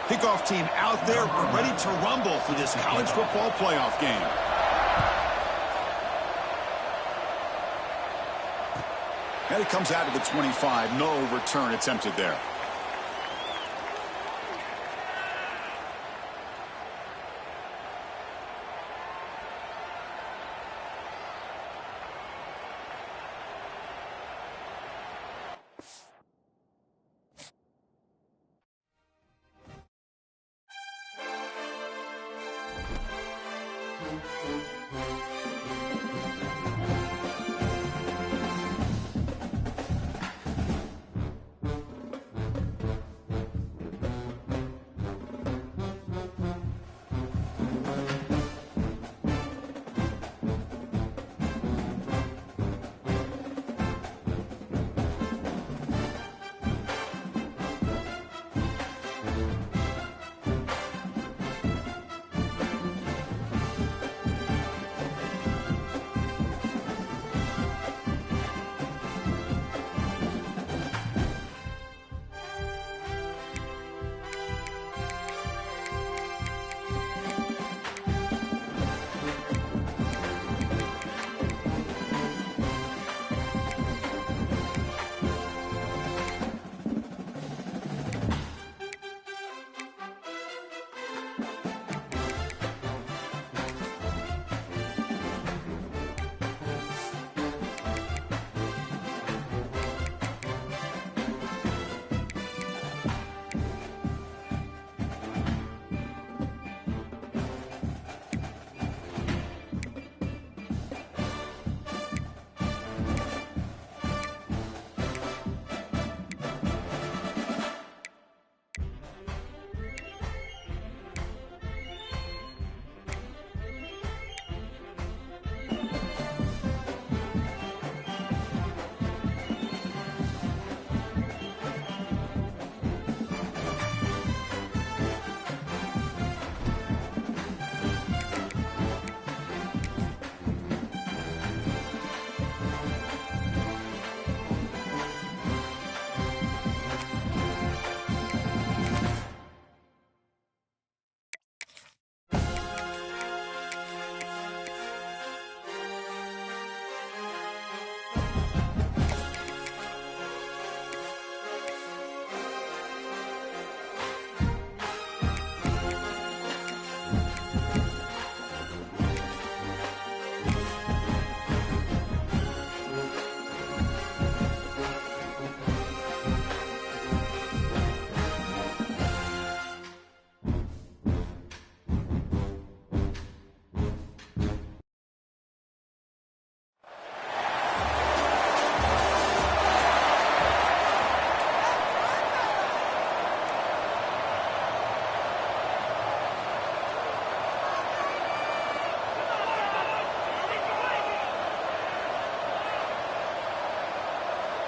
Kickoff team out there, ready to rumble for this college football playoff game. And it comes out of the 25. No return attempted there.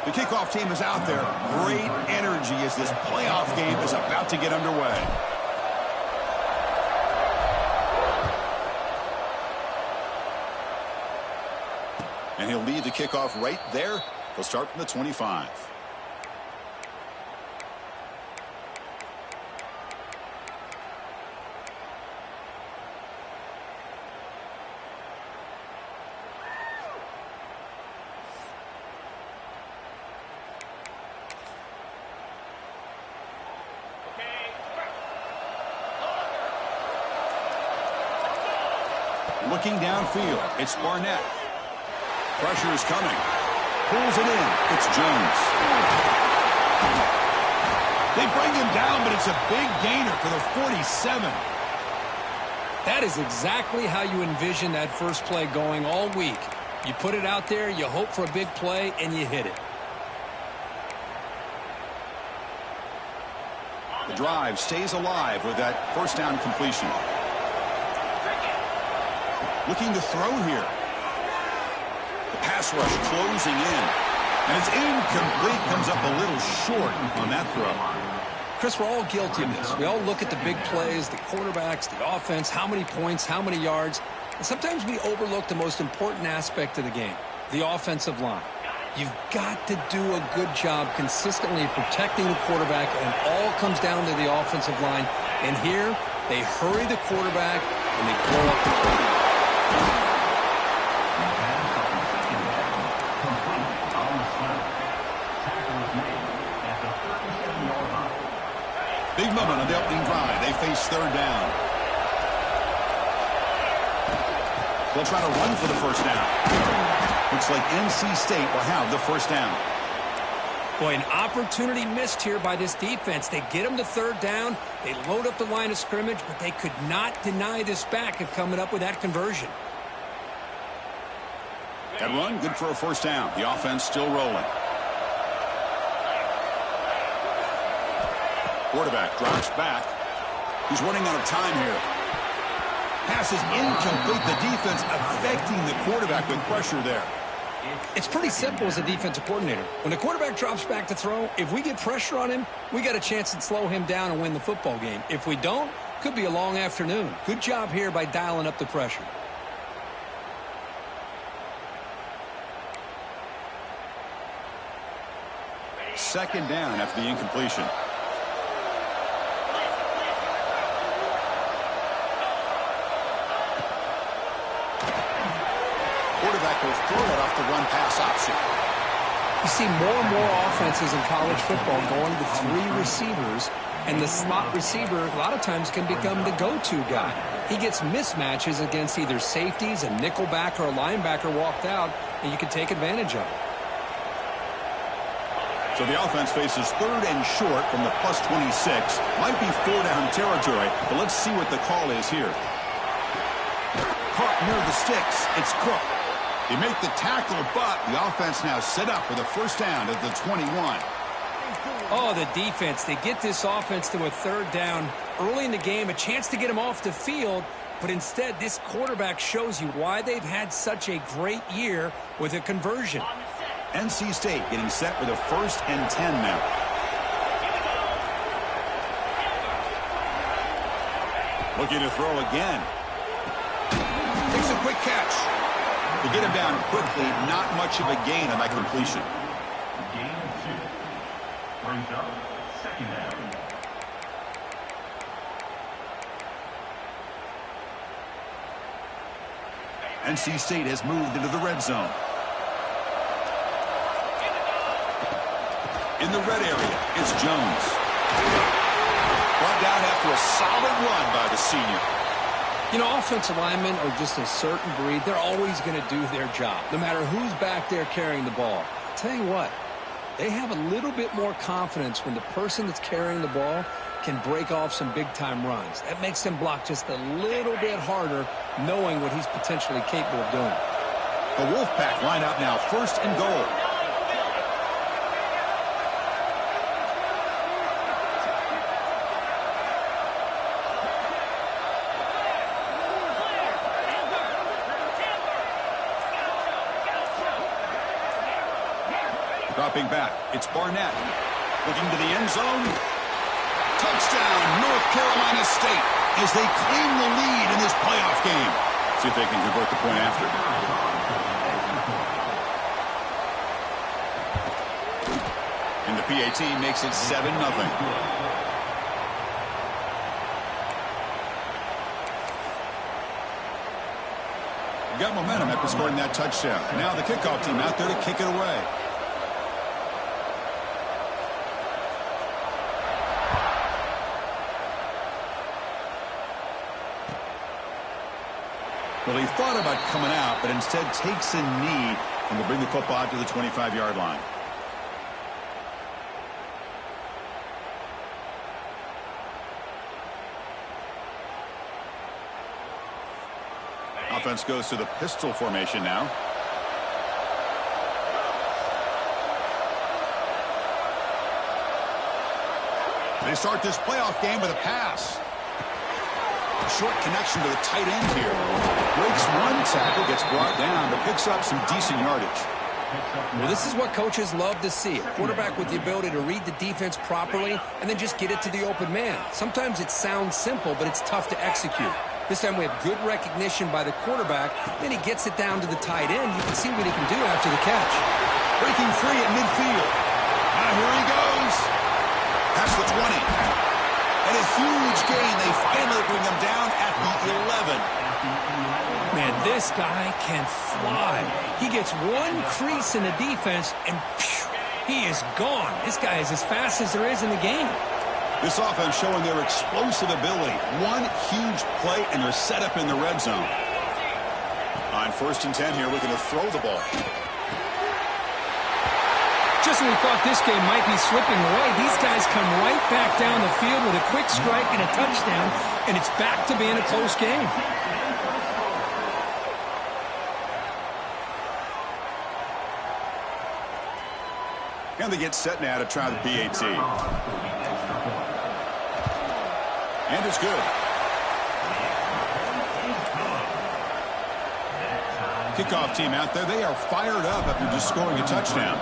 The kickoff team is out there. Great energy as this playoff game is about to get underway. And he'll lead the kickoff right there. He'll start from the 25. Looking downfield, it's Barnett. Pressure is coming. Pulls it in. It's Jones. They bring him down, but it's a big gainer for the 47. That is exactly how you envision that first play going all week. You put it out there, you hope for a big play, and you hit it. The drive stays alive with that first down completion. Looking to throw here. The pass rush closing in. And it's incomplete. Comes up a little short on that throw. Chris, we're all guilty of this. We all look at the big plays, the quarterbacks, the offense, how many points, how many yards. And sometimes we overlook the most important aspect of the game, the offensive line. You've got to do a good job consistently protecting the quarterback, and all comes down to the offensive line. And here, they hurry the quarterback, and they blow up the play. Big moment on the opening drive. They face third down. They'll try to run for the first down. Looks like NC State will have the first down. Boy, an opportunity missed here by this defense. They get them to third down. They load up the line of scrimmage, but they could not deny this back of coming up with that conversion. That run, good for a first down. The offense still rolling. Quarterback drops back. He's running out of time here. Pass is incomplete. The defense affecting the quarterback with pressure there. It's pretty simple as a defensive coordinator. When the quarterback drops back to throw, if we get pressure on him, we got a chance to slow him down and win the football game. If we don't, could be a long afternoon. Good job here by dialing up the pressure. Second down after the incompletion. Quarterback will throw it off the run-pass option. You see more and more offenses in college football going to three receivers, and the slot receiver a lot of times can become the go-to guy. He gets mismatches against either safeties, a nickelback, or a linebacker walked out, and you can take advantage of it. So the offense faces third and short from the +26. Might be four-down territory, but let's see what the call is here. Caught near the sticks. It's Cook. They make the tackle, but the offense now set up with a first down at the 21. Oh, the defense. They get this offense to a third down early in the game, a chance to get him off the field, but instead this quarterback shows you why they've had such a great year with a conversion. NC State getting set with a 1st and 10 now. Looking to throw again. Takes a quick catch. To get him down quickly, not much of a gain on that completion. Gain of 2. Brings up second down. NC State has moved into the red zone. In the red area, it's Jones. Brought down after a solid run by the senior. You know, offensive linemen are just a certain breed. They're always going to do their job, no matter who's back there carrying the ball. I'll tell you what, they have a little bit more confidence when the person that's carrying the ball can break off some big-time runs. That makes them block just a little bit harder, knowing what he's potentially capable of doing. The Wolfpack line up now, 1st and goal. Dropping back, it's Barnett. Looking to the end zone. Touchdown, North Carolina State, as they claim the lead in this playoff game. See if they can convert the point after. And the PAT makes it 7-0. Got momentum after scoring that touchdown. Now the kickoff team out there to kick it away. Well, he thought about coming out, but instead takes a knee and will bring the football out to the 25-yard line. Offense goes to the pistol formation now. They start this playoff game with a pass. Short connection to the tight end here. Breaks one tackle, gets brought down, but picks up some decent yardage. Well, this is what coaches love to see. A quarterback with the ability to read the defense properly and then just get it to the open man. Sometimes it sounds simple, but it's tough to execute. This time we have good recognition by the quarterback. Then he gets it down to the tight end. You can see what he can do after the catch. Breaking free at midfield. Now here he goes. Past the 20. And a huge gain. They finally bring him down at the 11. Man, this guy can fly. He gets one crease in the defense, and phew, he is gone. This guy is as fast as there is in the game. This offense showing their explosive ability. One huge play, and they're set up in the red zone. On 1st and 10 here, looking to throw the ball. Just when we thought this game might be slipping away, these guys come right back down the field with a quick strike and a touchdown, and it's back to being a close game. And they get set now to try the PAT. And it's good. Kickoff team out there. They are fired up after just scoring a touchdown.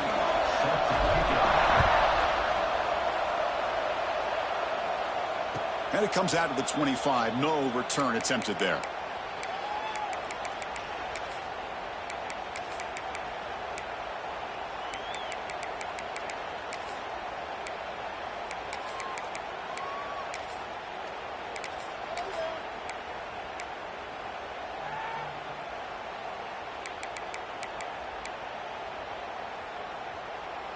And it comes out to the 25. No return attempted there.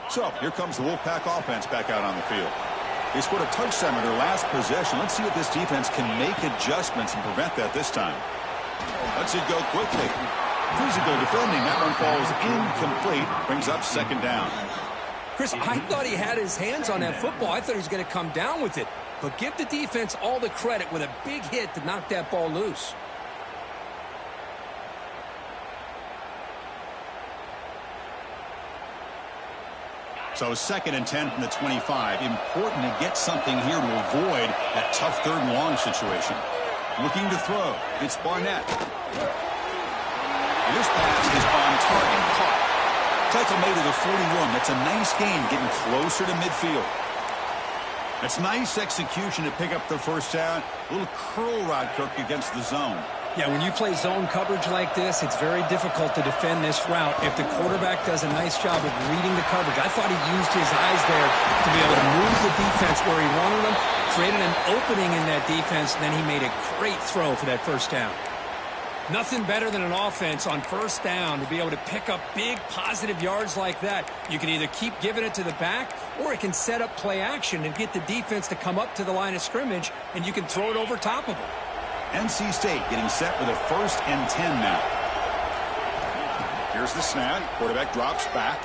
So, here comes the Wolfpack offense back out on the field. They scored a touchdown in their last possession. Let's see if this defense can make adjustments and prevent that this time. Let's it go quickly. Physical defending. That one falls incomplete. Brings up 2nd down. Chris, I thought he had his hands on that football. I thought he was going to come down with it. But give the defense all the credit with a big hit to knock that ball loose. So 2nd and 10 from the 25. Important to get something here to avoid that tough 3rd and long situation. Looking to throw. It's Barnett. And this pass is on target. Caught. Tackle made to the 41. That's a nice gain, getting closer to midfield. It's nice execution to pick up the 1st down. A little curl rod cook against the zone. Yeah, when you play zone coverage like this, it's very difficult to defend this route if the quarterback does a nice job of reading the coverage. I thought he used his eyes there to be able to move the defense where he wanted them, created an opening in that defense, and then he made a great throw for that 1st down. Nothing better than an offense on 1st down to be able to pick up big positive yards like that. You can either keep giving it to the back, or it can set up play action and get the defense to come up to the line of scrimmage, and you can throw it over top of them. NC State getting set with a 1st and 10 now. Here's the snap. Quarterback drops back.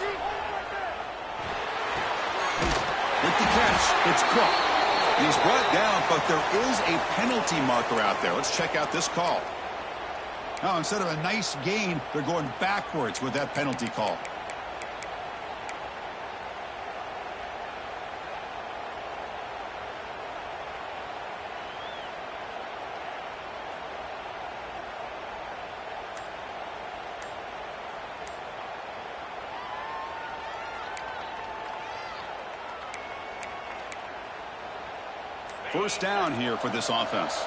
With the catch, it's Cook. He's brought down, but there is a penalty marker out there. Let's check out this call. Now, instead of a nice gain, they're going backwards with that penalty call. First down here for this offense.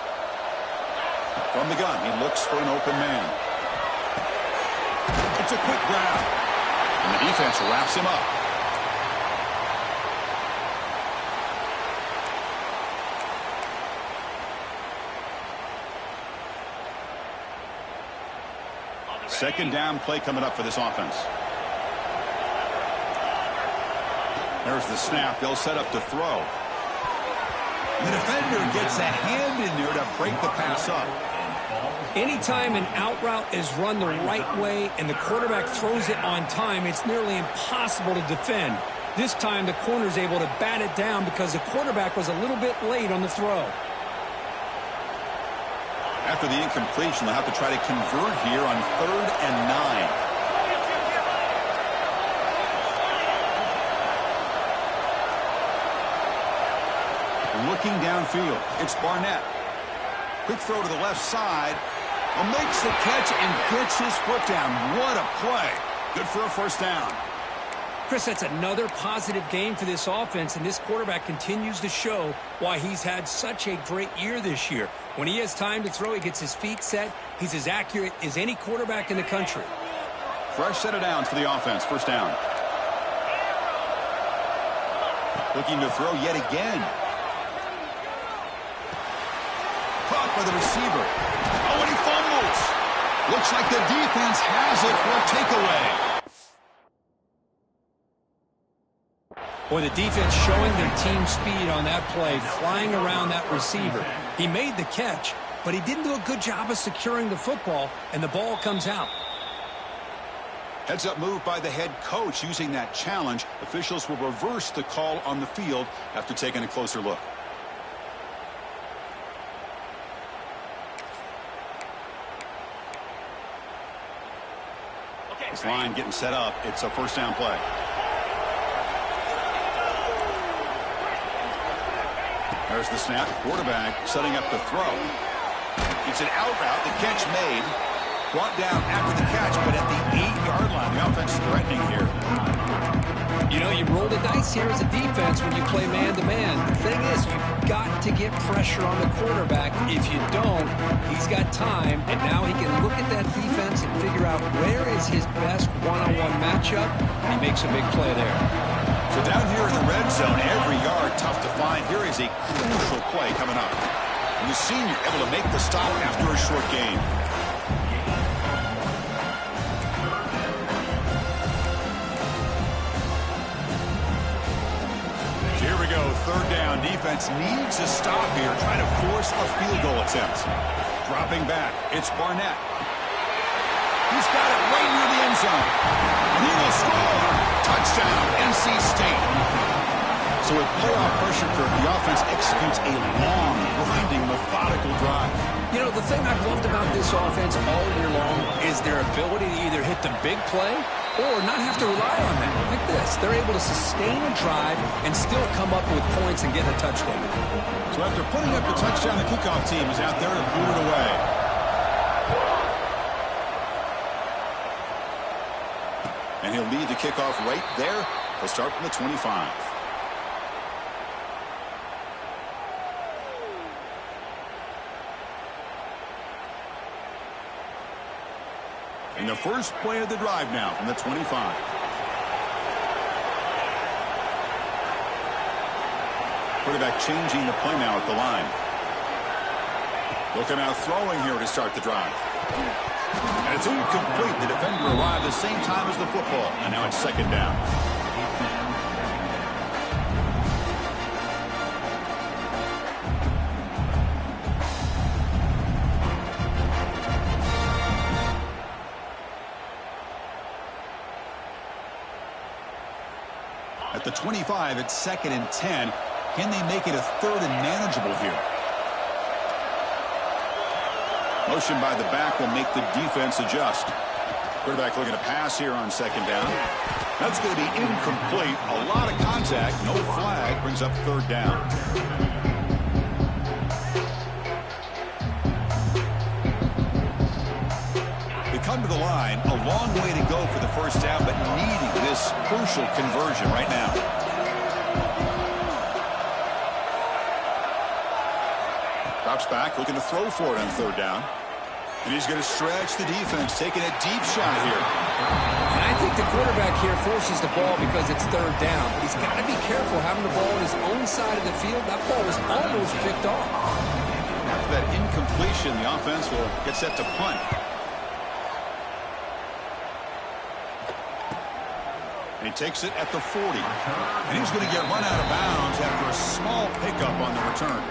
From the gun, he looks for an open man. It's a quick grab. And the defense wraps him up. Second down play coming up for this offense. There's the snap. They'll set up to throw. The defender gets a hand in there to break the pass up. Anytime an out route is run the right way and the quarterback throws it on time, it's nearly impossible to defend. This time the corner's able to bat it down because the quarterback was a little bit late on the throw. After the incompletion, they'll have to try to convert here on 3rd and 9. looking downfield. It's Barnett. Quick throw to the left side. Makes the catch and gets his foot down. What a play. Good for a first down. Chris, that's another positive game for this offense, and this quarterback continues to show why he's had such a great year this year. When he has time to throw, he gets his feet set. He's as accurate as any quarterback in the country. Fresh set of downs for the offense. First down. Looking to throw yet again. Caught by the receiver. Oh, and he fumbles. Looks like the defense has it for a takeaway. Boy, the defense showing their team speed on that play, flying around that receiver. He made the catch, but he didn't do a good job of securing the football, and the ball comes out. Heads-up move by the head coach using that challenge. Officials will reverse the call on the field after taking a closer look. This line getting set up. It's a first down play. There's the snap. Quarterback setting up the throw. It's an out route. The catch made. Brought down after the catch, but at the 8-yard line. The offense threatening here. You know, you roll the dice here as a defense when you play man-to-man. The thing is, you've got to get pressure on the quarterback. If you don't, he's got time, and now he can look at that defense and figure out where is his best one-on-one matchup, and he makes a big play there. So down here in the red zone, every yard tough to find. Here is a crucial play coming up. And the senior able to make the stop after a short gain. Here we go, third down. Defense needs a stop here, trying to force a field goal attempt. Dropping back, it's Barnett. He's got it right near the end zone. He will score. Touchdown, NC State. So with playoff pressure curve, the offense executes a long, grinding, methodical drive. You know, the thing I've loved about this offense all year long is their ability to either hit the big play or not have to rely on that. Like this, they're able to sustain a drive and still come up with points and get a touchdown. So after putting up the touchdown, the kickoff team is out there to boot it away. And he'll lead the kickoff right there. He'll start from the 25. And the first play of the drive now from the 25. Quarterback changing the play now at the line. Looking out throwing here to start the drive. And it's incomplete. The defender arrived the same time as the football. And now it's second down. At the 25, it's second and 10. Can they make it a third and manageable here? Motion by the back will make the defense adjust. Quarterback looking to pass here on second down. That's going to be incomplete. A lot of contact. No flag. Brings up third down. They come to the line. A long way to go for the first down, but needing this crucial conversion right now. Drops back, looking to throw for it on third down. And he's going to stretch the defense, taking a deep shot here. And I think the quarterback here forces the ball because it's third down. But he's got to be careful having the ball on his own side of the field. That ball was almost picked off. After that incompletion, the offense will get set to punt. And he takes it at the 40. And he's going to get run out of bounds after a small pickup on the return.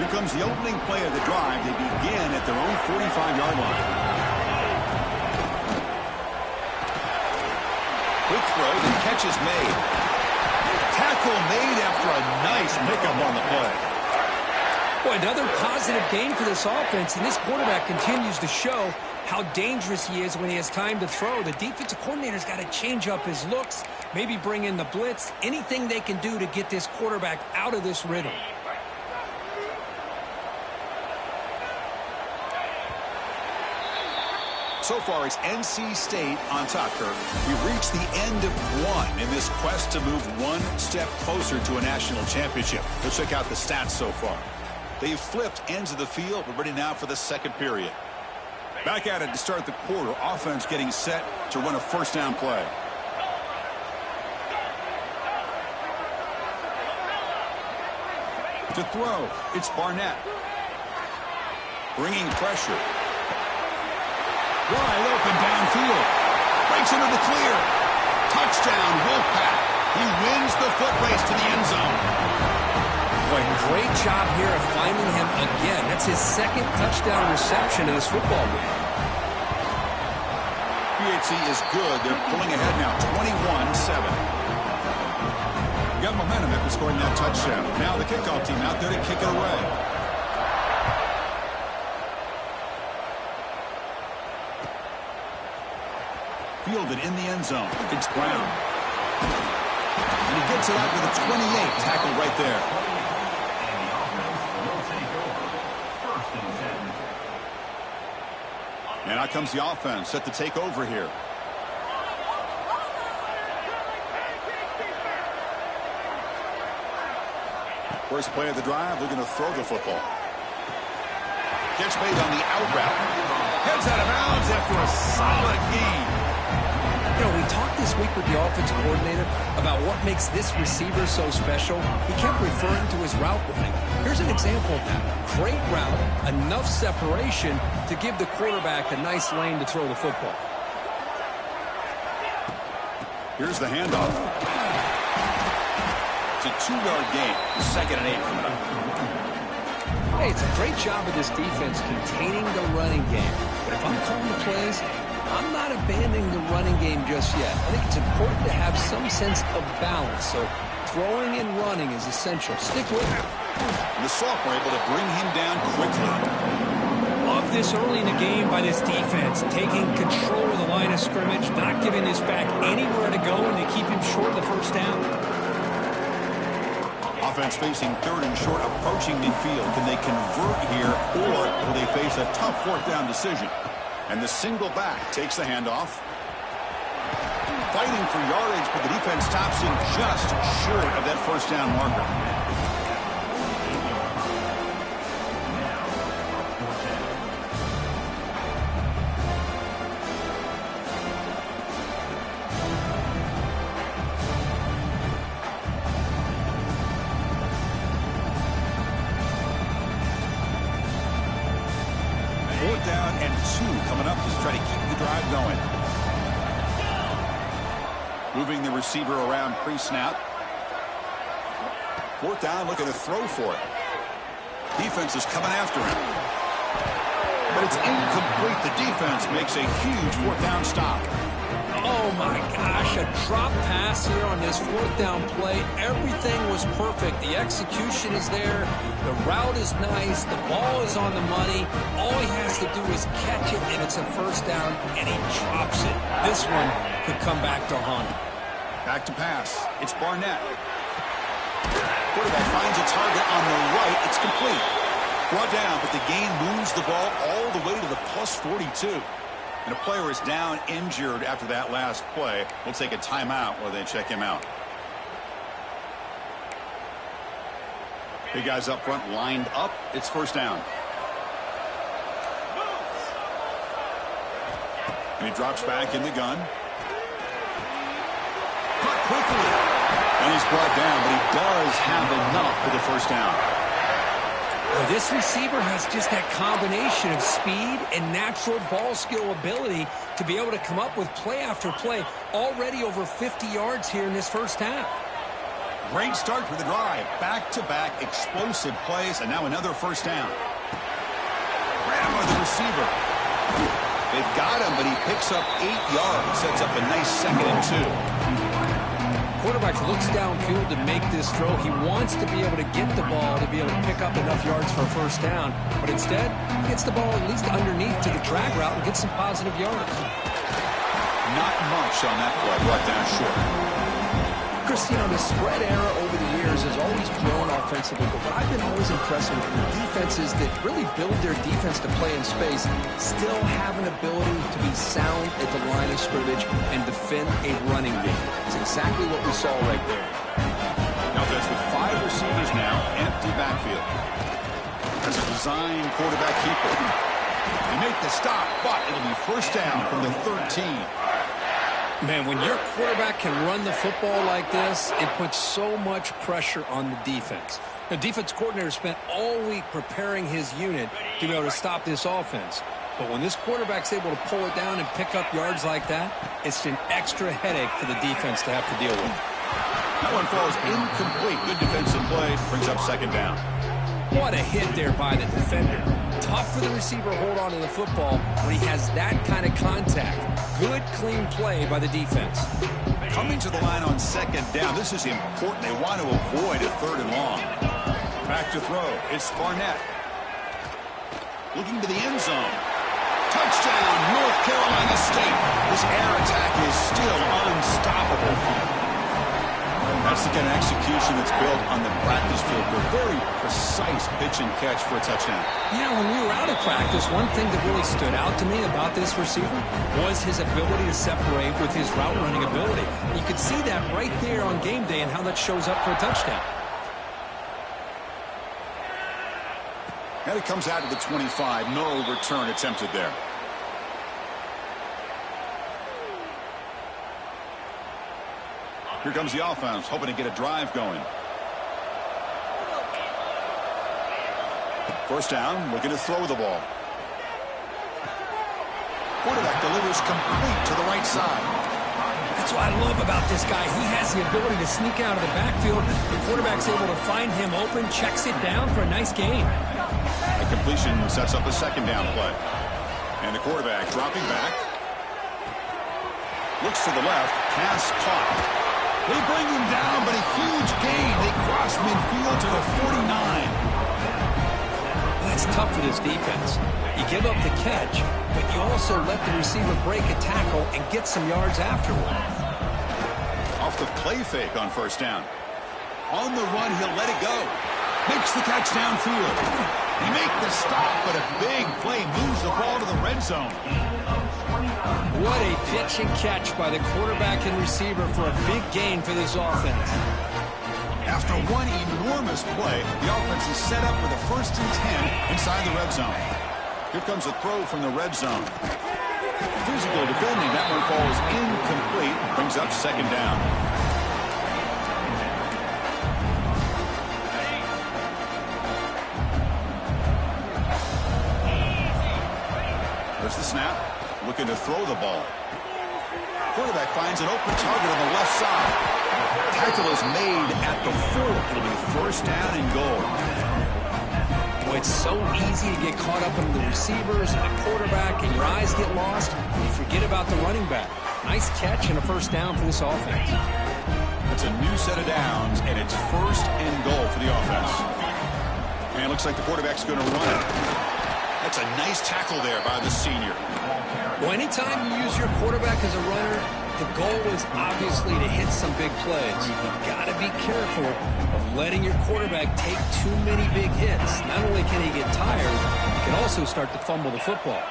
Here comes the opening play of the drive. They begin at their own 45-yard line. Quick throw, the catch is made. Tackle made after a nice pickup on the play. Boy, another positive game for this offense, and this quarterback continues to show how dangerous he is when he has time to throw. The defensive coordinator's got to change up his looks, maybe bring in the blitz, anything they can do to get this quarterback out of this rhythm. So far, it's NC State on top, Kirk. We've reached the end of one in this quest to move one step closer to a national championship. Let's check out the stats so far. They've flipped ends of the field. We're ready now for the second period. Back at it to start the quarter. Offense getting set to run a first down play. To throw, it's Barnett. Bringing pressure. Wide open downfield. Breaks into the clear. Touchdown, Wolfpack. He wins the foot race to the end zone. Boy, great job here of finding him again. That's his second touchdown reception in this football game. PHC is good. They're pulling ahead now, 21-7. Got momentum after scoring that touchdown. Now the kickoff team out there to kick it away. Fielded in the end zone. It's Brown. And he gets it out to the 28. Tackled right there. And out comes the offense, set to take over here. First play of the drive, they're going to throw the football. Catch made on the out route. Heads out of bounds after a solid gain. You know, we talked this week with the offensive coordinator about what makes this receiver so special. He kept referring to his route running. Here's an example of that. Great route, enough separation to give the quarterback a nice lane to throw the football. Here's the handoff. It's a 2-yard gain. 2nd and 8 coming up. Hey, it's a great job of this defense containing the running game. But if I'm calling the plays, I'm not abandoning the running game just yet. I think it's important to have some sense of balance. So throwing and running is essential. Stick with it. The sophomore able to bring him down quickly. Love this early in the game by this defense, taking control of the line of scrimmage, not giving this back anywhere to go, and they keep him short of the first down. Offense facing 3rd and short, approaching midfield. Can they convert here, or will they face a tough 4th down decision? And the single back takes the handoff. Fighting for yardage, but the defense stops him just short of that first down marker. Down and 2 coming up to try to keep the drive going. Moving the receiver around pre-snap. 4th down, looking to throw for it. Defense is coming after him. But it's incomplete. The defense makes a huge 4th down stop. Oh my gosh, a drop pass here on this 4th down play. Everything was perfect. The execution is there. The route is nice. The ball is on the money. All he has to do is catch it, and it's a first down, and he drops it. This one could come back to haunt him. Back to pass. It's Barnett. Quarterback finds a target on the right. It's complete. Brought down, but the gain moves the ball all the way to the plus 42. And a player is down injured after that last play. We'll take a timeout while they check him out. Big guys up front lined up. It's first down. And he drops back in the gun. Caught quickly. And he's brought down, but he does have enough for the first down. Well, this receiver has just that combination of speed and natural ball skill ability to be able to come up with play after play. Already over 50 yards here in this first half. Great start for the drive. Back-to-back explosive plays, and now another first down. Grab with the receiver. They've got him, but he picks up 8 yards. Sets up a nice 2nd and 2. Quarterback looks downfield to make this throw. He wants to be able to get the ball to be able to pick up enough yards for a first down, but instead, he gets the ball at least underneath to the drag route and gets some positive yards. Not much on that play, brought down short. Chris, the spread era over the years has always grown offensively, but what I've been always impressed with defenses that really build their defense to play in space still have an ability to be sound at the line of scrimmage and defend a running game. It's exactly what we saw right there. Now that's with 5 receivers now, empty backfield. That's a design quarterback keeper. They make the stop, but it'll be first down from the 13. Man, when your quarterback can run the football like this, it puts so much pressure on the defense. The defense coordinator spent all week preparing his unit to be able to stop this offense. But when this quarterback's able to pull it down and pick up yards like that, it's an extra headache for the defense to have to deal with. That one falls incomplete. Good defensive play. Brings up second down. What a hit there by the defender. Tough for the receiver to hold on to the football when he has that kind of contact. Good, clean play by the defense. Coming to the line on second down. This is important. They want to avoid a third and long. Back to throw. It's Barnett. Looking to the end zone. Touchdown, North Carolina State. This air attack is still unstoppable. That's the kind of execution that's built on the practice field. A very precise pitch and catch for a touchdown. When we were out of practice, one thing that really stood out to me about this receiver was his ability to separate with his route running ability. You could see that right there on game day and how that shows up for a touchdown. And it comes out to the 25. No return attempted there. Here comes the offense, hoping to get a drive going. First down, looking to throw the ball. Quarterback delivers complete to the right side. That's what I love about this guy. He has the ability to sneak out of the backfield. The quarterback's able to find him open, checks it down for a nice gain. A completion sets up a second down play. And the quarterback dropping back. Looks to the left, pass caught. They bring him down, but a huge gain. They cross midfield to the 49. That's tough for this defense. You give up the catch, but you also let the receiver break a tackle and get some yards afterward. Off the play fake on first down. On the run, he'll let it go. Makes the catch downfield. He make the stop, but a big play moves the ball to the red zone. What a pitch and catch by the quarterback and receiver for a big gain for this offense. After one enormous play, the offense is set up with a 1st and 10 inside the red zone. Here comes a throw from the red zone. Physical defending. That one falls incomplete. Brings up second down. There's the snap. Looking to throw the ball. Quarterback finds an open target on the left side. Tackle is made at the 4. It'll be first down and goal. Boy, it's so easy to get caught up in the receivers and the quarterback, and your eyes get lost, and you forget about the running back. Nice catch and a first down for this offense. That's a new set of downs, and it's first and goal for the offense. And it looks like the quarterback's going to run it. That's a nice tackle there by the senior. Well, anytime you use your quarterback as a runner, the goal is obviously to hit some big plays. You've got to be careful of letting your quarterback take too many big hits. Not only can he get tired, he can also start to fumble the football.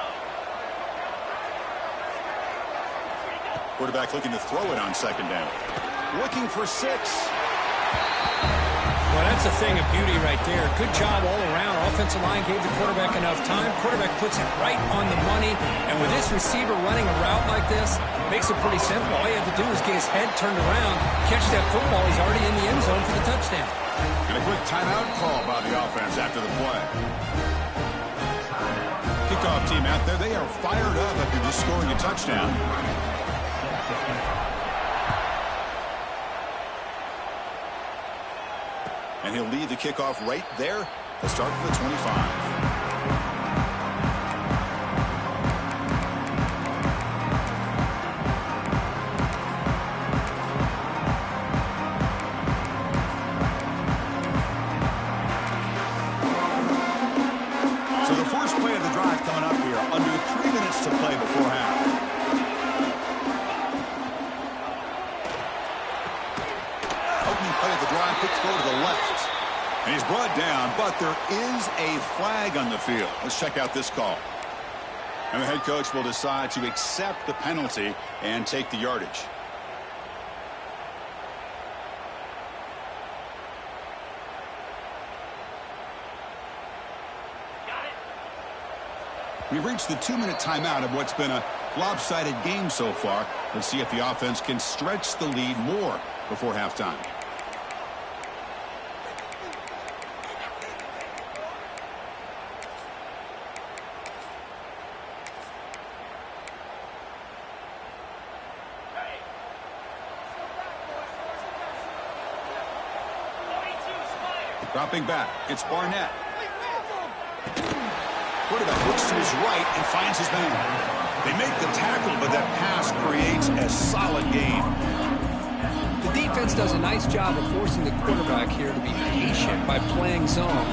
Quarterback looking to throw it on second down. Looking for 6. Well, that's a thing of beauty right there. Good job all around. Offensive line gave the quarterback enough time. Quarterback puts it right on the money. And with this receiver running a route like this, makes it pretty simple. All you have to do is get his head turned around, catch that football. He's already in the end zone for the touchdown. And a quick timeout call by the offense after the play. Kickoff team out there. They are fired up after just scoring a touchdown. And he'll lead the kickoff right there. He'll start from the 25. brought down, but there is a flag on the field. Let's check out this call. And the head coach will decide to accept the penalty and take the yardage. We've reached the 2-minute timeout of what's been a lopsided game so far. Let's see if the offense can stretch the lead more before halftime. Dropping back, it's Barnett. Quarterback looks to his right and finds his man. They make the tackle, but that pass creates a solid gain. The defense does a nice job of forcing the quarterback here to be patient by playing zone.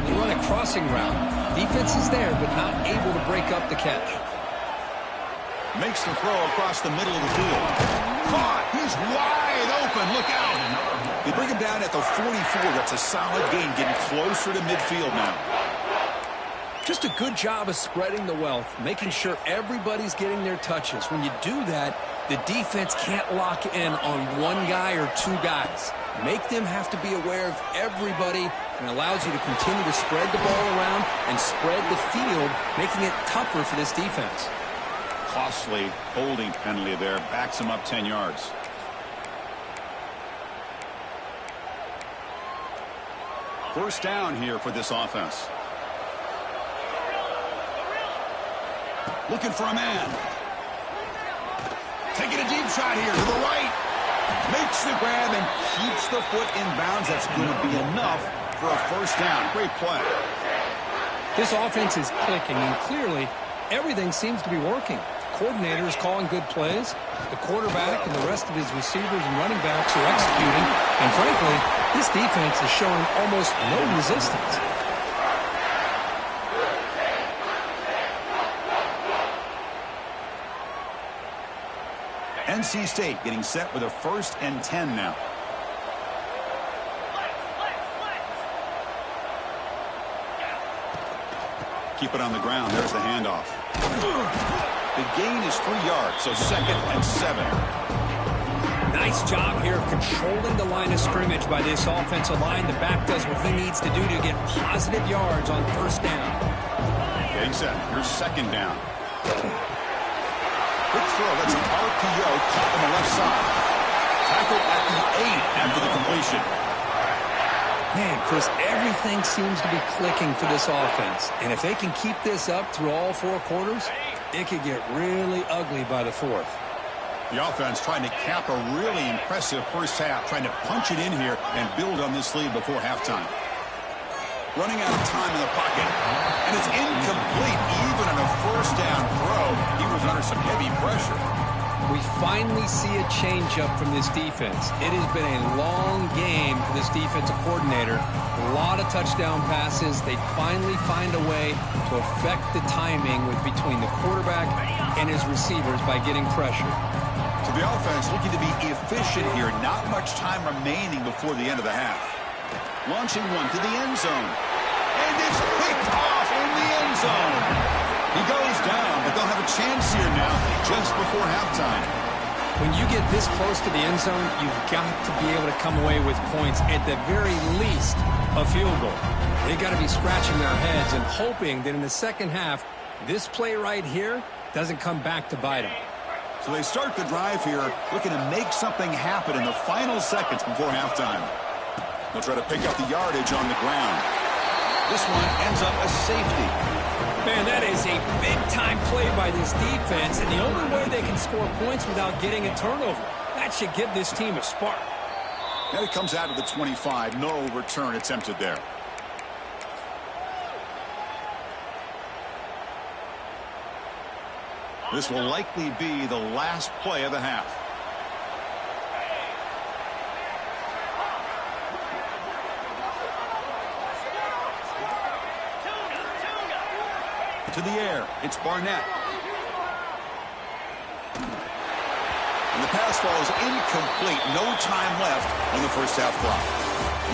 They run a crossing route. Defense is there, but not able to break up the catch. Makes the throw across the middle of the field. Caught! He's wide open. Look out! They bring him down at the 44. That's a solid gain, getting closer to midfield now. Just a good job of spreading the wealth, making sure everybody's getting their touches. When you do that, the defense can't lock in on one guy or two guys. Make them have to be aware of everybody, and allows you to continue to spread the ball around and spread the field, making it tougher for this defense. Costly holding penalty there. Backs him up 10 yards. First down here for this offense. Looking for a man. Taking a deep shot here to the right. Makes the grab and keeps the foot in bounds. That's going to be enough for a first down. Great play. This offense is clicking, and clearly everything seems to be working. The coordinator is calling good plays. The quarterback and the rest of his receivers and running backs are executing. And frankly, this defense is showing almost no resistance. NC State getting set with a 1st and 10 now. Keep it on the ground. There's the handoff. The gain is 3 yards, so 2nd and 7. Nice job here of controlling the line of scrimmage by this offensive line. The back does what he needs to do to get positive yards on first down. Getting set. Here's 2nd down. Quick throw. That's an RPO. Caught on the left side. Tackled at the 8 after the completion. Man, Chris, everything seems to be clicking for this offense. And if they can keep this up through all 4 quarters, it could get really ugly by the 4th. The offense trying to cap a really impressive first half, trying to punch it in here and build on this lead before halftime. Running out of time in the pocket, and it's incomplete even on a first down throw. He was under some heavy pressure. We finally see a change-up from this defense. It has been a long game for this defensive coordinator. A lot of touchdown passes. They finally find a way to affect the timing between the quarterback and his receivers by getting pressure. So the offense looking to be efficient here. Not much time remaining before the end of the half. Launching one to the end zone. And it's picked off in the end zone. He goes down, but they'll have a chance here now just before halftime. When you get this close to the end zone, you've got to be able to come away with points, at the very least a field goal. They've got to be scratching their heads and hoping that in the second half, this play right here doesn't come back to bite them. So they start the drive here, looking to make something happen in the final seconds before halftime. They'll try to pick up the yardage on the ground. This one ends up a safety. Man, that is a big-time play by this defense, and the only way they can score points without getting a turnover. That should give this team a spark. Now he comes out of the 25. No return attempted there. This will likely be the last play of the half. To the air, it's Barnett. And the pass falls incomplete. No time left on the first half clock.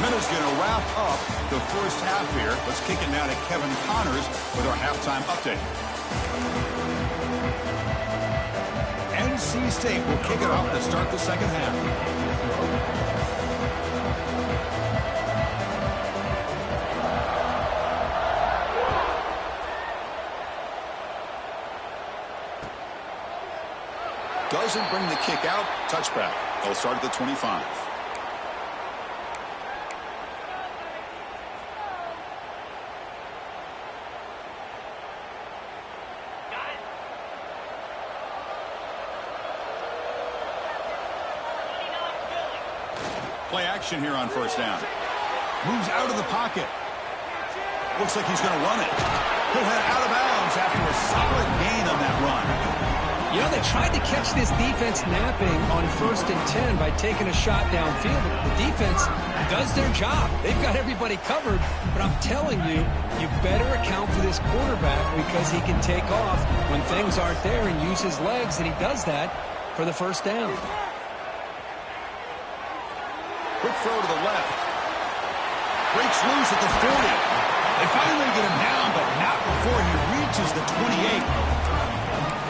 Minutes going to wrap up the first half here. Let's kick it now to Kevin Connors with our halftime update. NC State will kick it off to start the second half. Doesn't bring the kick out. Touchback. They'll start at the 25. Play action here on first down. Moves out of the pocket. Looks like he's going to run it. He'll head out of bounds after a solid gain on that run. You know, they tried to catch this defense napping on 1st and 10 by taking a shot downfield. The defense does their job. They've got everybody covered, but I'm telling you, you better account for this quarterback because he can take off when things aren't there and use his legs, and he does that for the first down. Quick throw to the left. Breaks loose at the 40. They finally get him down, but not before he reaches the 28.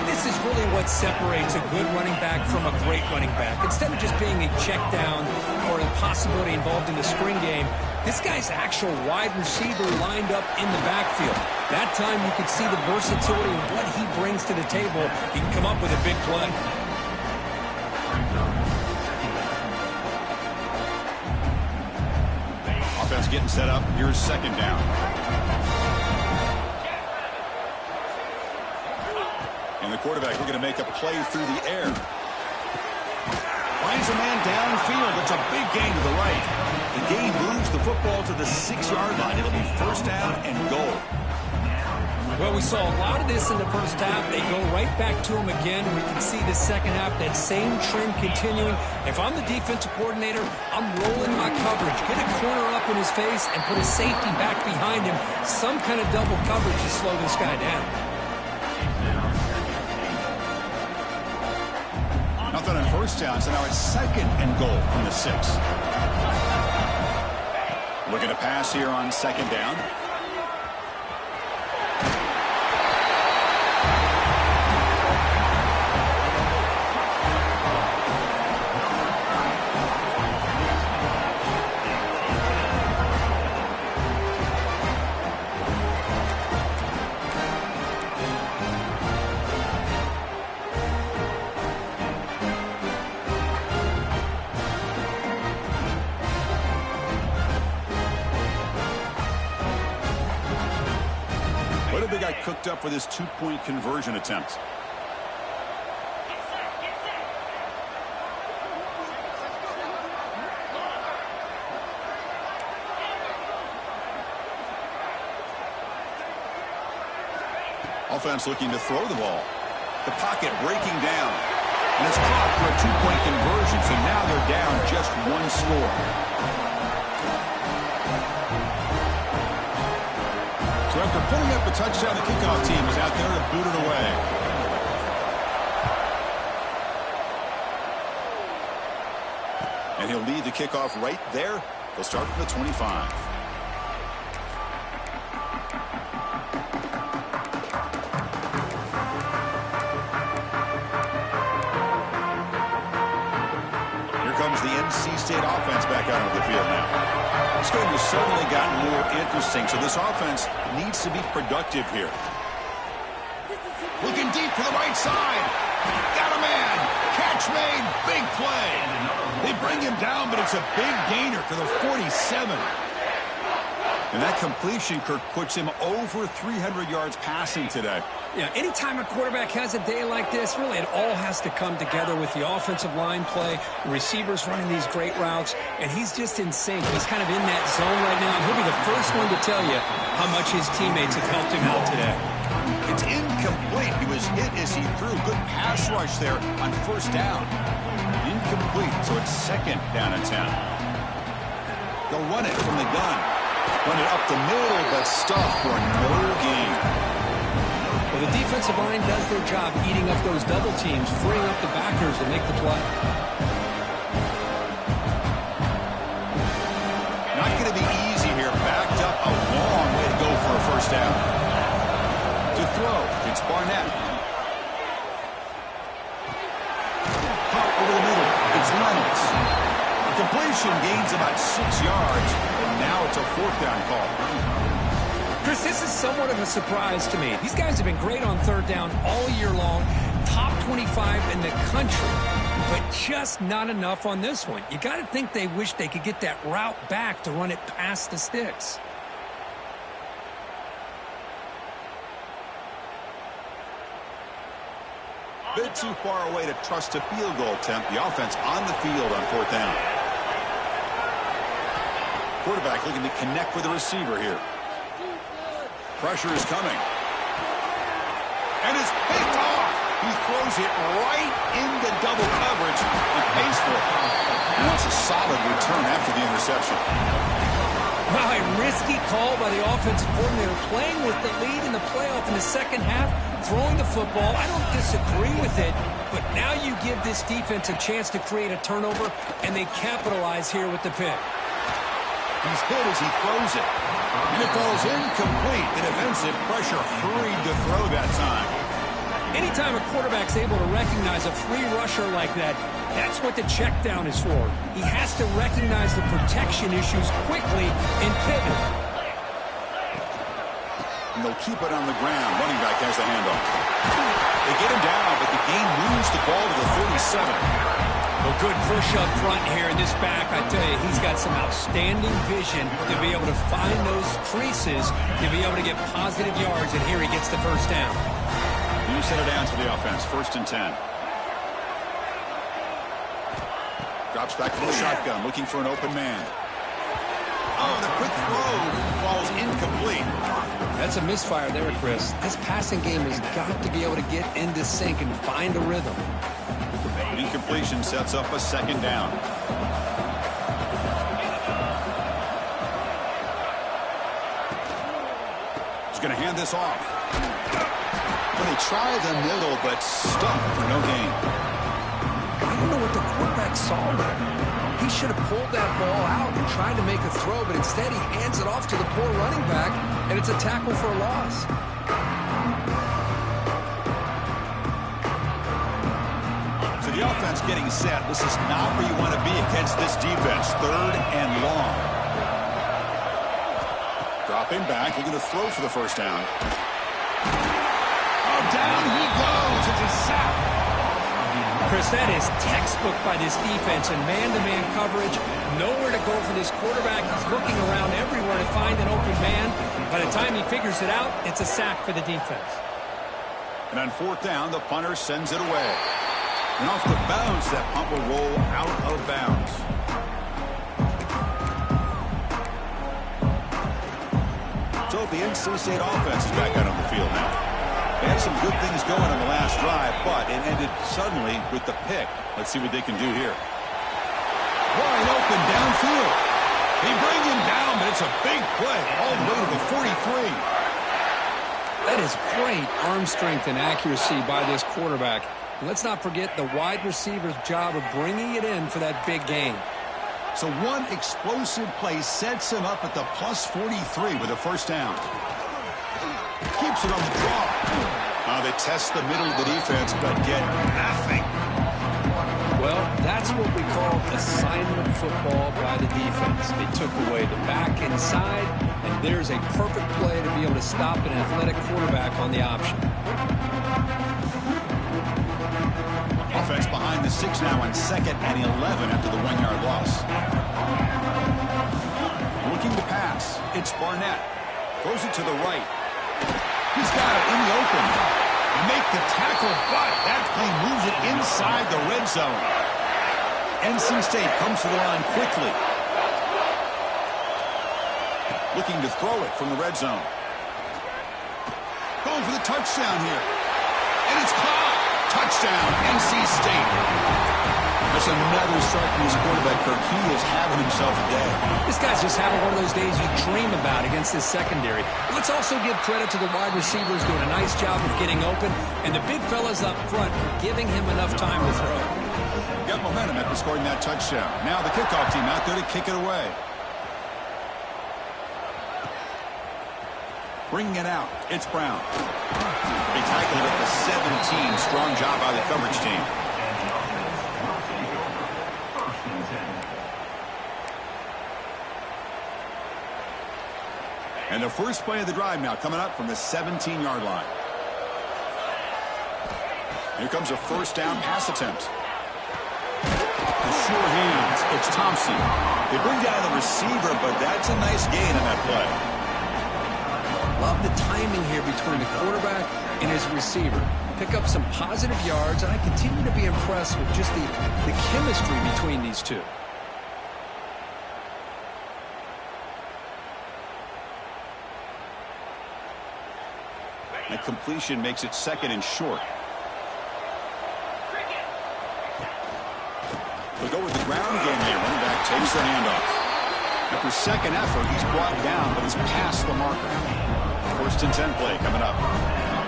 This is really what separates a good running back from a great running back. Instead of just being a check down or a possibility involved in the screen game, this guy's actual wide receiver lined up in the backfield. That time you could see the versatility of what he brings to the table. He can come up with a big play. Offense getting set up. Here's second down. And the quarterback looking to make a play through the air. Finds a man downfield. It's a big gain to the right. The gain moves the football to the 6-yard line. It'll be first down and goal. Well, we saw a lot of this in the first half. They go right back to him again. We can see the second half, that same trend continuing. If I'm the defensive coordinator, I'm rolling my coverage. Get a corner up in his face and put a safety back behind him. Some kind of double coverage to slow this guy down. Nothing on first down, so now it's second and goal from the 6. Looking to pass here on second down. Cooked up for this 2-point conversion attempt. Offense looking to throw the ball. The pocket breaking down. And it's caught for a 2-point conversion, so now they're down just 1 score. So after putting up a touchdown, the kickoff team is out there to boot it away. And he'll lead the kickoff right there. They'll start from the 25. Here comes the NC State offense back out onto the field now. This game has certainly gotten more interesting, so this offense needs to be productive here. Looking deep for the right side. Got a man. Catch made. Big play. They bring him down, but it's a big gainer to the 47. And that completion, Kirk, puts him over 300 yards passing today. Yeah, anytime a quarterback has a day like this, really it all has to come together with the offensive line play, the receivers running these great routes, and he's just in sync. He's kind of in that zone right now, and he'll be the first one to tell you how much his teammates have helped him out today. It's incomplete. He was hit as he threw. Good pass rush there on first down. Incomplete, so it's second down and 10. They'll run it from the gun. Run it up the middle, but stuffed for no gain. Well, the defensive line does their job eating up those double teams, freeing up the backers to make the play. first down. To throw, it's Barnett. Pop over the middle, it's Reynolds. The completion gains about 6 yards, and now it's a fourth down call. Chris, this is somewhat of a surprise to me. These guys have been great on third down all year long, top 25 in the country, but just not enough on this one. You got to think they wish they could get that route back to run it past the sticks. Bit too far away to trust a field goal attempt. The offense on the field on fourth down. Quarterback looking to connect with the receiver here. Pressure is coming. And it's picked off. He throws it right into double coverage and pays for it. And that's a solid return after the interception. Wow, a risky call by the offensive coordinator, playing with the lead in the playoff in the second half, throwing the football. I don't disagree with it, but now you give this defense a chance to create a turnover, and they capitalize here with the pick. He's hit as he throws it. And it falls incomplete. The defensive pressure hurried to throw that time. Anytime a quarterback's able to recognize a free rusher like that, that's what the check down is for. He has to recognize the protection issues quickly and pivot. And they'll keep it on the ground. Running back has the handoff. They get him down, but the game moves the ball to the 37. Well, good push up front here in this back. I tell you, he's got some outstanding vision to be able to find those creases, to be able to get positive yards, and here he gets the first down. New set of downs for the offense. 1st and 10. Drops back to the shotgun, looking for an open man. Oh, the quick throw falls incomplete. That's a misfire there, Chris. This passing game has got to be able to get into sync and find a rhythm. The incompletion sets up a 2nd down. He's going to hand this off. Well, they try the middle, but stuck for no gain. I don't know what the quarterback saw there. He should have pulled that ball out and tried to make a throw, but instead he hands it off to the poor running back, and it's a tackle for a loss. So the offense getting set. This is not where you want to be against this defense. 3rd and long. Dropping back, looking to throw for the first down. Oh, down he goes. It's a sack. Chris, that is textbook by this defense and man-to-man coverage. Nowhere to go for this quarterback. He's looking around everywhere to find an open man. By the time he figures it out, it's a sack for the defense. And on 4th down, the punter sends it away. And off the bounce, that punt will roll out of bounds. So the NC State offense is back out on the field now. They had some good things going on the last drive, but it ended suddenly with the pick. Let's see what they can do here. Wide open downfield. They bring him down, but it's a big play all the way to the 43. That is great arm strength and accuracy by this quarterback. And let's not forget the wide receiver's job of bringing it in for that big gain. So one explosive play sets him up at the plus 43 with a first down. Keeps it on the draw. They test the middle of the defense, but get nothing. Well, that's what we call assignment football by the defense. They took away the back inside, and there's a perfect play to be able to stop an athletic quarterback on the option. Offense behind the 6 now on 2nd and 11 after the 1-yard loss. Looking to pass. It's Barnett. Throws it to the right. He's got it in the open. Make the tackle, but that play moves it inside the red zone. NC State comes to the line quickly. Looking to throw it from the red zone. Going for the touchdown here. And it's caught. Touchdown, NC State. That's another strike from his quarterback, Kirk. He is having himself a day. This guy's just having one of those days you dream about against this secondary. Let's also give credit to the wide receivers doing a nice job of getting open, and the big fellas up front for giving him enough time to throw. Got momentum after scoring that touchdown. Now the kickoff team out there to kick it away. Bringing it out, it's Brown. They tackle it at the 17. Strong job by the coverage team. And the first play of the drive now coming up from the 17-yard line. Here comes a first down pass attempt. The sure hands, it's Thompson. They bring down the receiver, but that's a nice gain on that play. Love the timing here between the quarterback and his receiver. Pick up some positive yards, and I continue to be impressed with just the chemistry between these two. That completion makes it second and short. They'll go with the ground game here. Running back takes the handoff. After second effort, he's brought down, but he's past the marker. First and 10 play coming up.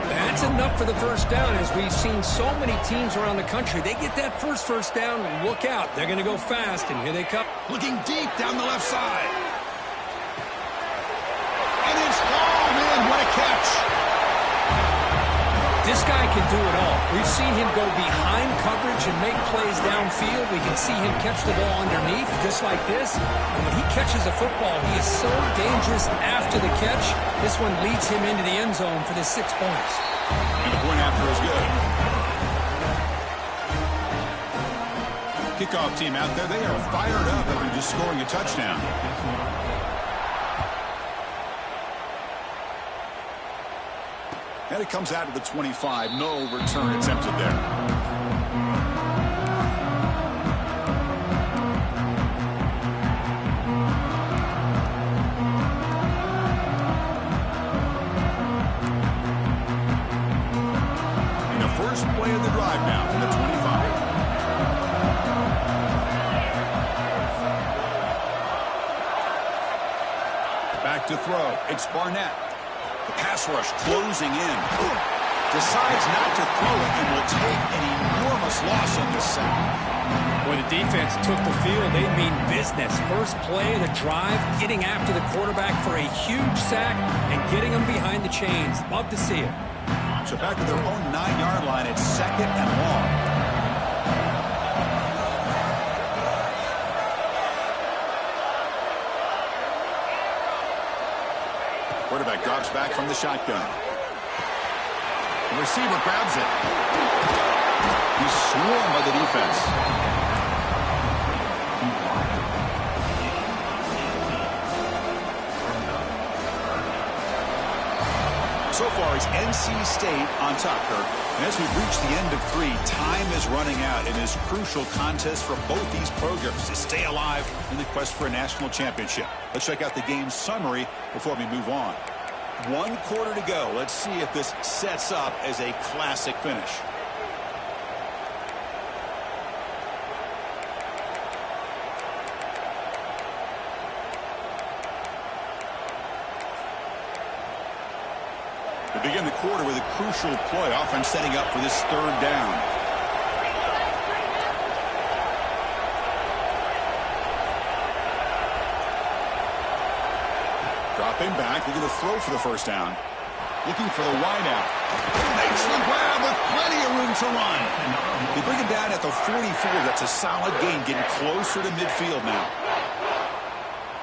That's enough for the first down, as we've seen so many teams around the country. They get that first down, look out. They're going to go fast, and here they come. Looking deep down the left side. And it's hauled in. What a catch. This guy can do it all. We've seen him go behind coverage and make plays downfield. We can see him catch the ball underneath, just like this. And when he catches a football, he is so dangerous after the catch. This one leads him into the end zone for the 6 points. And the point after is good. Kickoff team out there, they are fired up after just scoring a touchdown. And it comes out of the 25. No return attempted there. And the first play of the drive now from the 25. Back to throw. It's Barnett. The pass rush closing in. Decides not to throw it and will take an enormous loss on this sack. When the defense took the field, they mean business. First play of the drive, getting after the quarterback for a huge sack and getting him behind the chains. Love to see it. So back to their own 9-yard line. It's second and long. Quarterback drops back from the shotgun. The receiver grabs it. He's swarmed by the defense. So far, it's NC State on top, Kirk. And as we've reached the end of 3, time is running out in this crucial contest for both these programs to stay alive in the quest for a national championship. Let's check out the game summary before we move on. 1 quarter to go. Let's see if this sets up as a classic finish. We begin the quarter with a crucial play. Offense setting up for this 3rd down. Dropping back, looking to throw for the first down. Looking for the wideout. Makes the grab with plenty of room to run. They bring him down at the 44. That's a solid gain, getting closer to midfield now.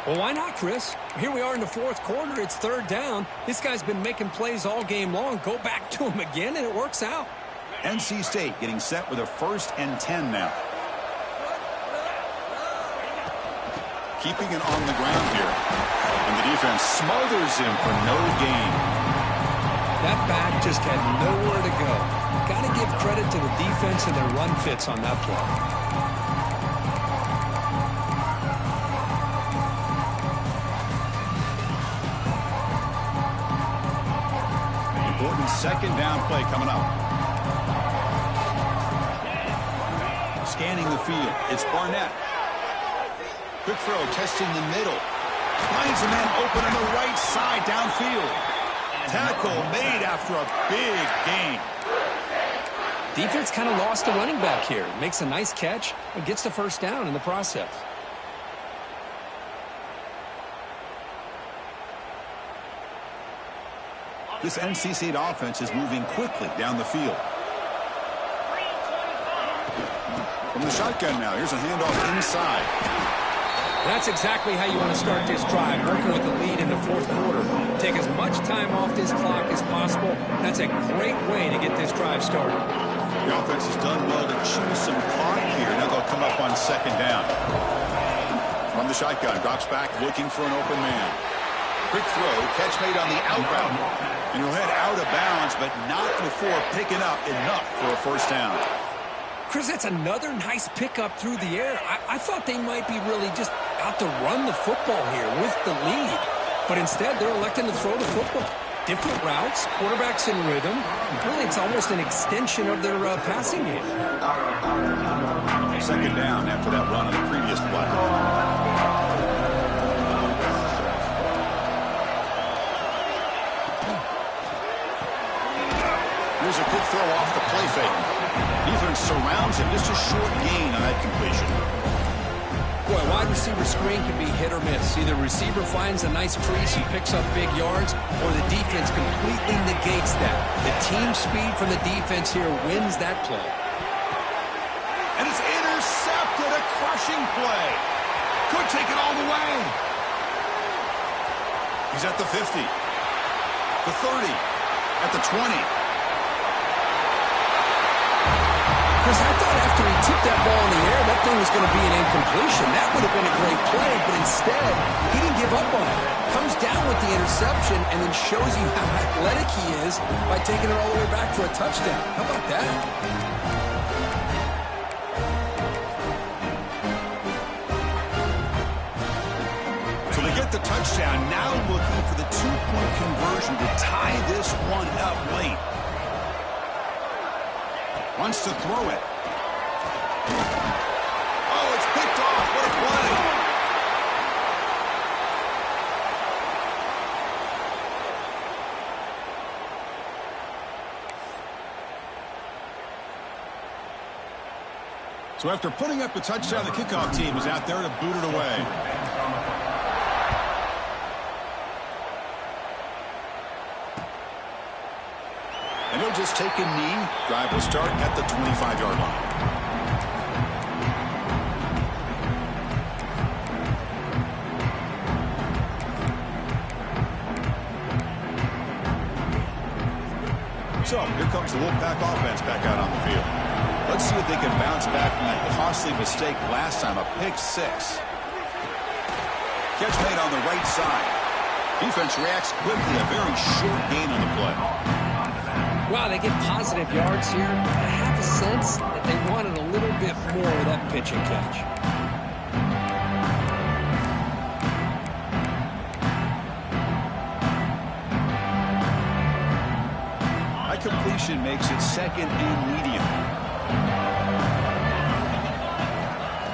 Well, why not, Chris? Here we are in the 4th quarter. It's 3rd down. This guy's been making plays all game long. Go back to him again, and it works out. NC State getting set with a 1st and 10 now. Keeping it on the ground here. And the defense smothers him for no gain. That back just had nowhere to go. Got to give credit to the defense and their run fits on that play. Important 2nd down play coming up. Scanning the field. It's Barnett. Quick throw, testing the middle. Finds a man open on the right side downfield. Tackle made after a big gain. Defense kind of lost the running back here. Makes a nice catch and gets the first down in the process. This NC State offense is moving quickly down the field. From the shotgun now, here's a handoff inside. That's exactly how you want to start this drive, working with the lead in the fourth quarter. Take as much time off this clock as possible. That's a great way to get this drive started. The offense has done well to choose some clock here. Now they'll come up on second down. From the shotgun, drops back looking for an open man. Quick throw, catch made on the out route. And he'll head out of bounds, but not before picking up enough for a first down. Chris, that's another nice pickup through the air. I thought they might be really just out to run the football here with the lead. But instead, they're electing to throw the football. Different routes, quarterbacks in rhythm. Really, it's almost an extension of their passing game. Second down after that run on the previous play. Here's a quick throw off the play fake. Defense surrounds him. Just a short gain on that completion. Boy, a wide receiver screen can be hit or miss. Either receiver finds a nice crease and picks up big yards, or the defense completely negates that. The team speed from the defense here wins that play. And it's intercepted. A crushing play. Could take it all the way. He's at the 50. The 30. At the 20. Chris, I thought after he tipped that ball in the air, that thing was going to be an incompletion. That would have been a great play, but instead, he didn't give up on it. Comes down with the interception and then shows you how athletic he is by taking it all the way back for a touchdown. How about that? So they get the touchdown, now looking for the two-point conversion to tie this one up late. Wants to throw it. Oh, it's picked off. What a play. So after putting up the touchdown, the kickoff team is out there to boot it away. And he'll just take a knee. Drive will start at the 25-yard line. So here comes the Wolfpack offense back out on the field. Let's see if they can bounce back from that costly mistake last time, a pick six. Catch made on the right side. Defense reacts quickly, a very short gain on the play. Wow, they get positive yards here. I have a sense that they wanted a little bit more of that pitch and catch. That completion makes it second and medium.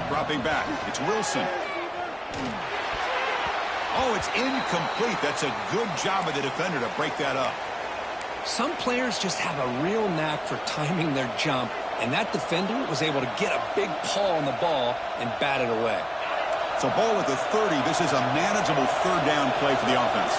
Dropping back, it's Wilson. Oh, it's incomplete. That's a good job of the defender to break that up. Some players just have a real knack for timing their jump, and that defender was able to get a big paw on the ball and bat it away. So ball at the 30. This is a manageable third down play for the offense.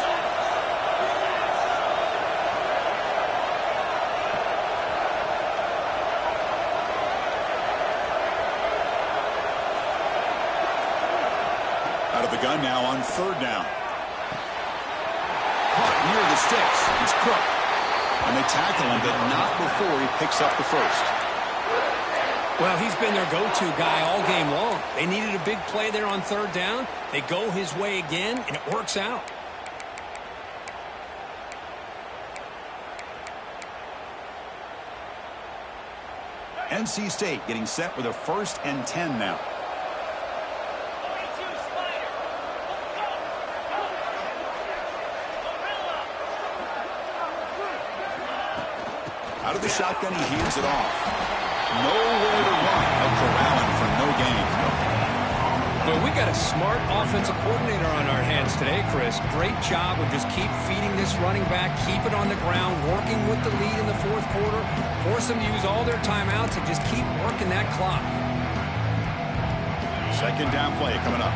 Out of the gun now on third down. Caught near the sticks. It's Cook. And they tackle him, but not before he picks up the first. Well, he's been their go-to guy all game long. They needed a big play there on third down. They go his way again, and it works out. NC State getting set with a 1st and 10 now. Out of the shotgun, he hands it off. Nowhere to run. Out corralling for no gain. Well, we got a smart offensive coordinator on our hands today, Chris. Great job of just keep feeding this running back, keep it on the ground, working with the lead in the fourth quarter, force them to use all their timeouts, and just keep working that clock. Second down play coming up.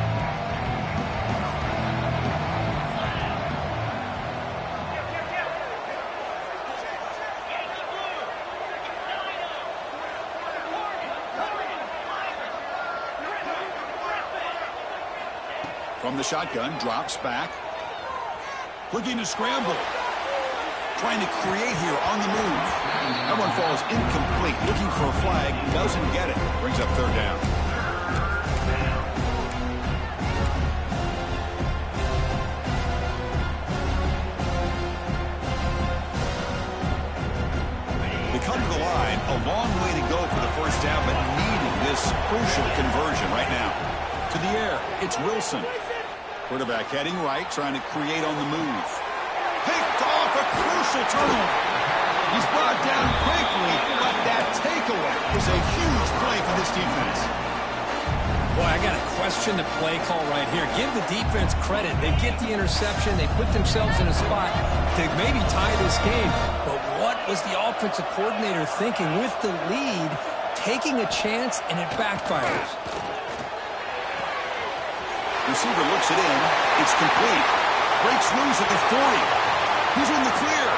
From the shotgun, drops back. Looking to scramble. Trying to create here on the move. That one falls incomplete. Looking for a flag. Doesn't get it. Brings up third down. They come to the line. A long way to go for the first down, but needing this crucial conversion right now. To the air. It's Wilson. Quarterback heading right, trying to create on the move. Picked off, a crucial turnover. He's brought down quickly, but that takeaway is a huge play for this defense. Boy, I got to question the play call right here. Give the defense credit. They get the interception. They put themselves in a spot to maybe tie this game. But what was the offensive coordinator thinking with the lead, taking a chance, and it backfires? Receiver looks it in. It's complete. Breaks loose at the 40. Who's in the clear?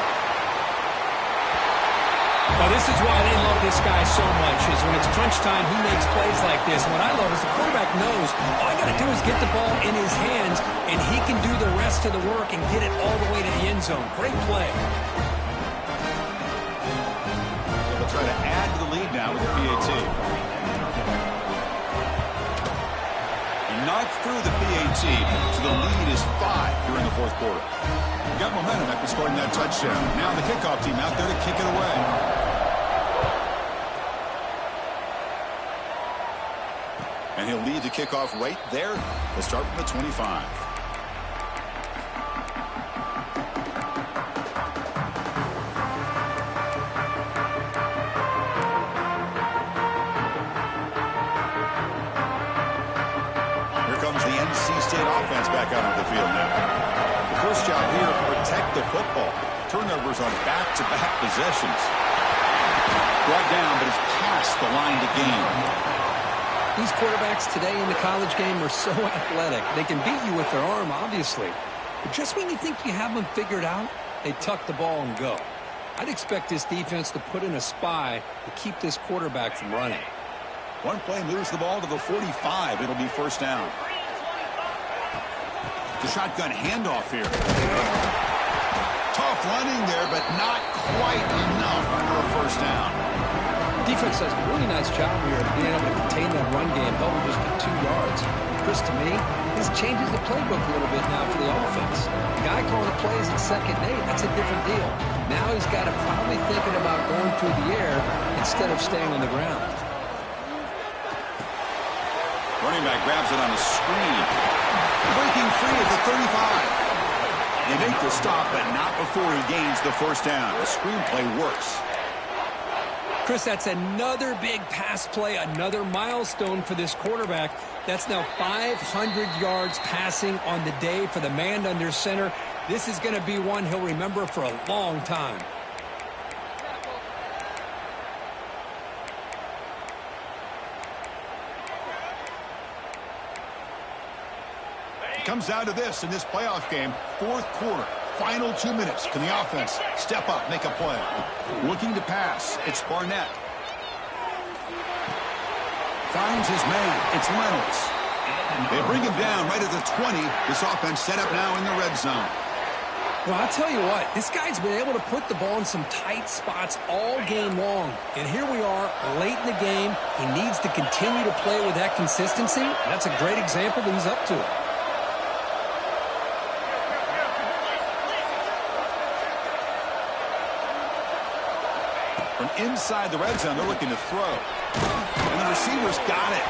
Well, this is why they love this guy so much, is when it's crunch time, he makes plays like this. And what I love is the quarterback knows all I got to do is get the ball in his hands, and he can do the rest of the work and get it all the way to the end zone. Great play. They'll try to add to the lead now with the PAT. Knocked through the PAT, so the lead is 5 here in the fourth quarter. Got momentum after scoring that touchdown. Now the kickoff team out there to kick it away. And he'll lead the kickoff right there. They'll start from the 25. Offense back out on the field now. The first job here, protect the football. Turnovers on back-to-back possessions. Brought down, but it's past the line to gain. These quarterbacks today in the college game are so athletic. They can beat you with their arm, obviously. But just when you think you have them figured out, they tuck the ball and go. I'd expect this defense to put in a spy to keep this quarterback from running. One play moves the ball to the 45. It'll be first down. The shotgun handoff here. Tough running there, but not quite enough for a first down. Defense does a really nice job here of being able to contain that run game, held just to 2 yards. Chris, to me, this changes the playbook a little bit now for the offense. The guy calling the plays at 2nd and 8, that's a different deal. Now he's got to probably thinking about going through the air instead of staying on the ground. Running back grabs it on a screen. Breaking free at the 35. They make the stop, but not before he gains the first down. The screenplay works. Chris, that's another big pass play, another milestone for this quarterback. That's now 500 yards passing on the day for the man under center. This is going to be one he'll remember for a long time. Comes down to this in this playoff game. Fourth quarter, final 2 minutes. Can the offense step up, make a play? Looking to pass. It's Barnett. Finds his man. It's Reynolds. They bring him down right at the 20. This offense set up now in the red zone. Well, I'll tell you what, this guy's been able to put the ball in some tight spots all game long. And here we are, late in the game. He needs to continue to play with that consistency. That's a great example that he's up to it. From inside the red zone, they're looking to throw. And the receiver's got it.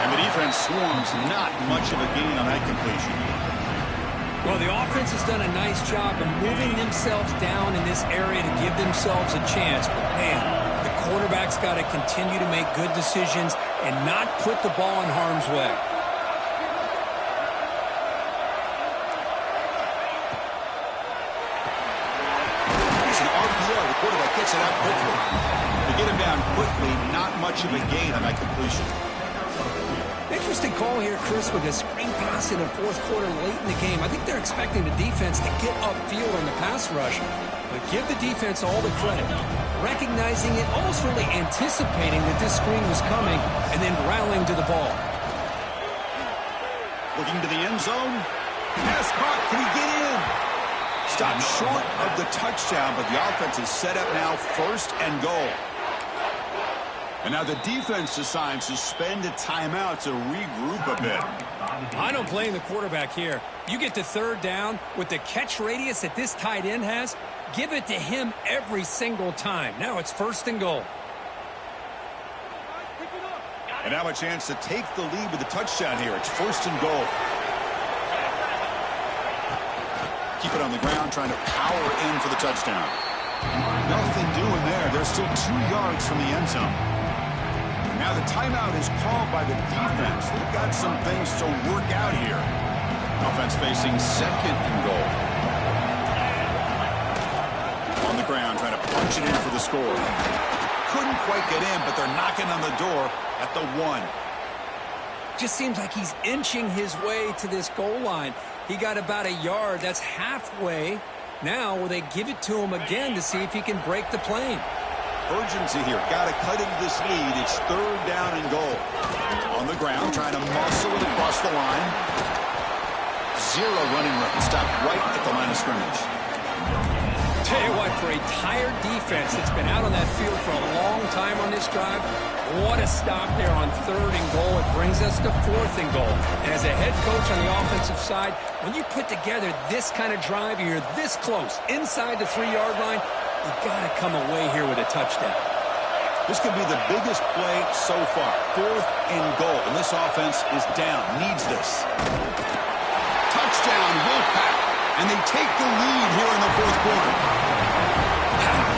And the defense swarms, not much of a gain on that completion. Well, the offense has done a nice job of moving themselves down in this area to give themselves a chance. But, man, the quarterback's got to continue to make good decisions and not put the ball in harm's way. Quarterback gets it out quickly. To get him down quickly, not much of a gain on that completion. Interesting call here, Chris, with a screen pass in the fourth quarter late in the game. I think they're expecting the defense to get upfield on the pass rush, but give the defense all the credit. Recognizing it, almost really anticipating that this screen was coming, and then rallying to the ball. Looking to the end zone. Pass caught. Can he get in? Stopped short of the touchdown, but the offense is set up now, 1st and goal. And now the defense decides to spend a timeout to regroup a bit. I don't blame the quarterback here. You get to 3rd down with the catch radius that this tight end has, give it to him every single time. Now it's 1st and goal. And now a chance to take the lead with a touchdown here. It's 1st and goal. Keep it on the ground, trying to power in for the touchdown. Nothing doing there. They're still 2 yards from the end zone. Now the timeout is called by the defense. They've got some things to work out here. Offense facing 2nd and goal. On the ground, trying to punch it in for the score. Couldn't quite get in, but they're knocking on the door at the 1. Just seems like he's inching his way to this goal line. He got about a yard. That's halfway. Now will they give it to him again to see if he can break the plane? Urgency here. Got to cut into this lead. It's 3rd down and goal. On the ground, trying to muscle it across the line. 0 running room. Stopped right at the line of scrimmage. Tell you what, for a tired defense that's been out on that field for a long time on this drive, what a stop there on 3rd and goal. It brings us to 4th and goal. And as a head coach on the offensive side, when you put together this kind of drive, you're this close, inside the 3-yard line, you've got to come away here with a touchdown. This could be the biggest play so far. 4th and goal. And this offense is down. Needs this. Touchdown, Wolfpack. And they take the lead here in the 4th quarter.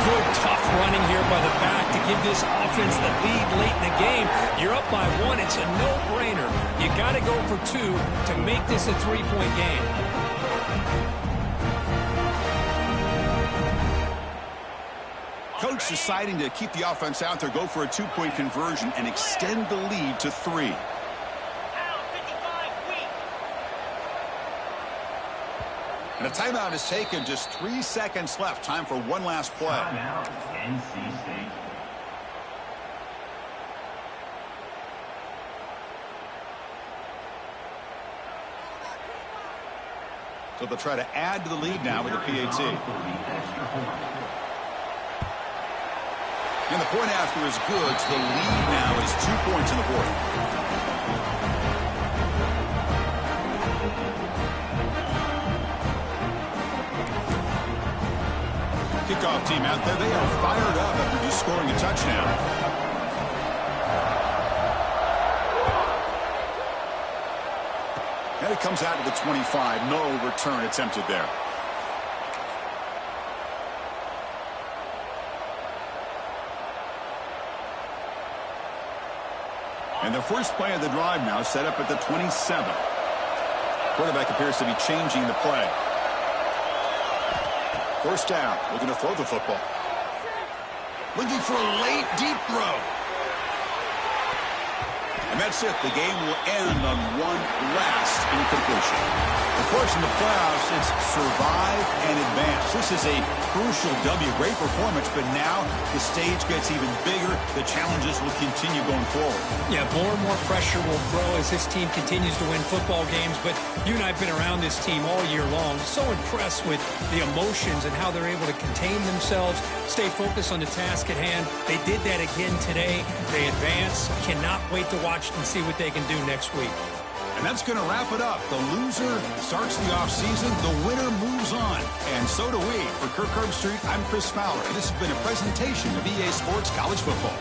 Good, tough running here by the back to give this offense the lead late in the game. You're up by 1. It's a no-brainer. You got to go for 2 to make this a 3-point game. Coach deciding to keep the offense out there, go for a 2-point conversion, and extend the lead to 3. And a timeout is taken. Just 3 seconds left. Time for one last play. Timeout, NC State. So they'll try to add to the lead now with the PAT. And the point after is good. So the lead now is 2 points in the 4th. Kickoff team out there. They are fired up after just scoring a touchdown. And it comes out to the 25. No return attempted there. And the first play of the drive now set up at the 27. Quarterback appears to be changing the play. 1st down, looking to throw the football. Looking for a late, deep throw. And that's it. The game will end on one last incompletion. Of course, in the playoffs, it's survive and advance. This is a crucial W. Great performance, but now the stage gets even bigger. The challenges will continue going forward. Yeah, more and more pressure will grow as this team continues to win football games. But you and I have been around this team all year long. So impressed with the emotions and how they're able to contain themselves, stay focused on the task at hand. They did that again today. They advance. Cannot wait to watch and see what they can do next week. And that's going to wrap it up. The loser starts the offseason. The winner moves on. And so do we. For Kirk Herbstreit, I'm Chris Fowler. And this has been a presentation of EA Sports College Football.